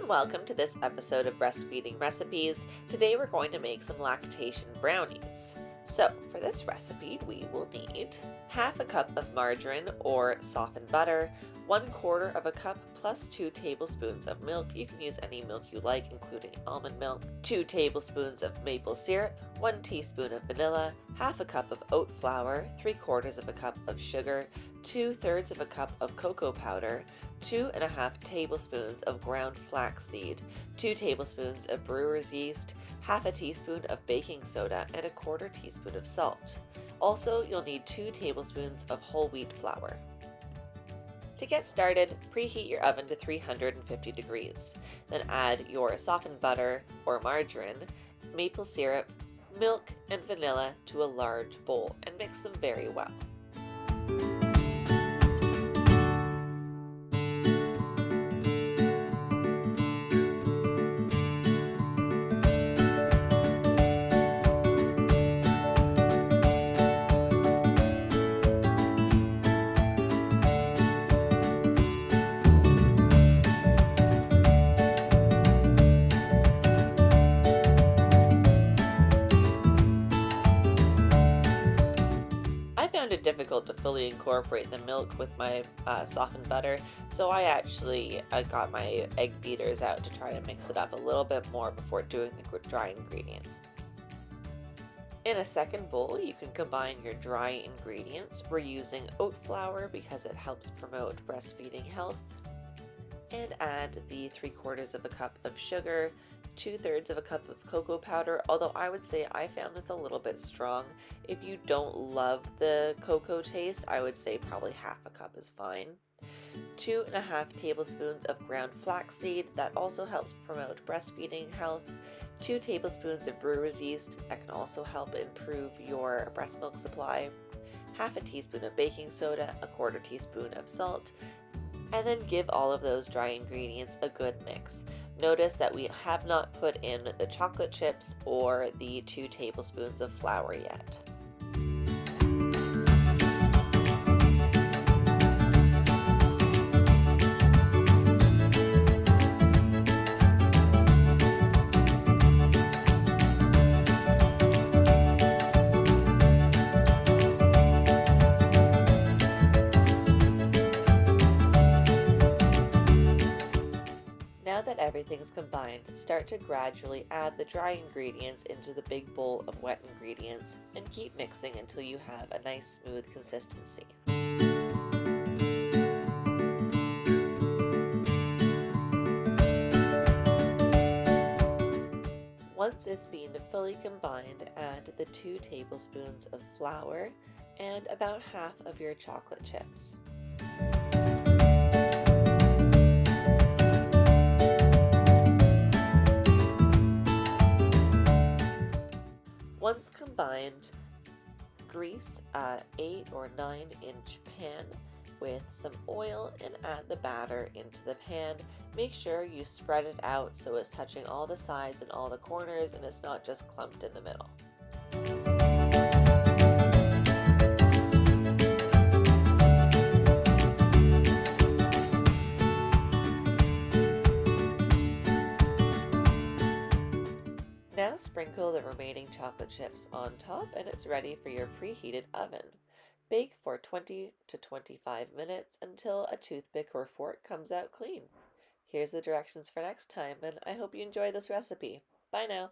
and welcome to this episode of Breastfeeding Recipes. Today we're going to make some lactation brownies. So for this recipe we will need half a cup of margarine or softened butter, 1/4 of a cup plus 2 tablespoons of milk. You can use any milk you like, including almond milk, 2 tablespoons of maple syrup, 1 teaspoon of vanilla, half a cup of oat flour, 3/4 of a cup of sugar, 2/3 of a cup of cocoa powder, 2½ tablespoons of ground flaxseed, 2 tablespoons of brewer's yeast, half a teaspoon of baking soda, and 1/4 teaspoon of salt. Also, you'll need 2 tablespoons of whole wheat flour. To get started, preheat your oven to 350 degrees. Then add your softened butter or margarine, maple syrup, milk, and vanilla to a large bowl and mix them very well. I found it difficult to fully incorporate the milk with my softened butter, so I actually got my egg beaters out to try to mix it up a little bit more before doing the dry ingredients. In a second bowl, you can combine your dry ingredients. We're using oat flour because it helps promote breastfeeding health, and add the 3/4 of a cup of sugar, 2/3 of a cup of cocoa powder, although I would say I found this a little bit strong. If you don't love the cocoa taste, I would say probably half a cup is fine. 2½ tablespoons of ground flaxseed, that also helps promote breastfeeding health. 2 tablespoons of brewer's yeast, that can also help improve your breast milk supply. Half a teaspoon of baking soda, 1/4 teaspoon of salt, and then give all of those dry ingredients a good mix. Notice that we have not put in the chocolate chips or the 2 tablespoons of flour yet. Now that everything's combined, start to gradually add the dry ingredients into the big bowl of wet ingredients and keep mixing until you have a nice smooth consistency. Once it's been fully combined, add the 2 tablespoons of flour and about half of your chocolate chips. Once combined, grease a 8 or 9-inch pan with some oil and add the batter into the pan. Make sure you spread it out so it's touching all the sides and all the corners and it's not just clumped in the middle. Now sprinkle the remaining chocolate chips on top and it's ready for your preheated oven. Bake for 20 to 25 minutes until a toothpick or fork comes out clean. Here's the directions for next time, and I hope you enjoy this recipe. Bye now!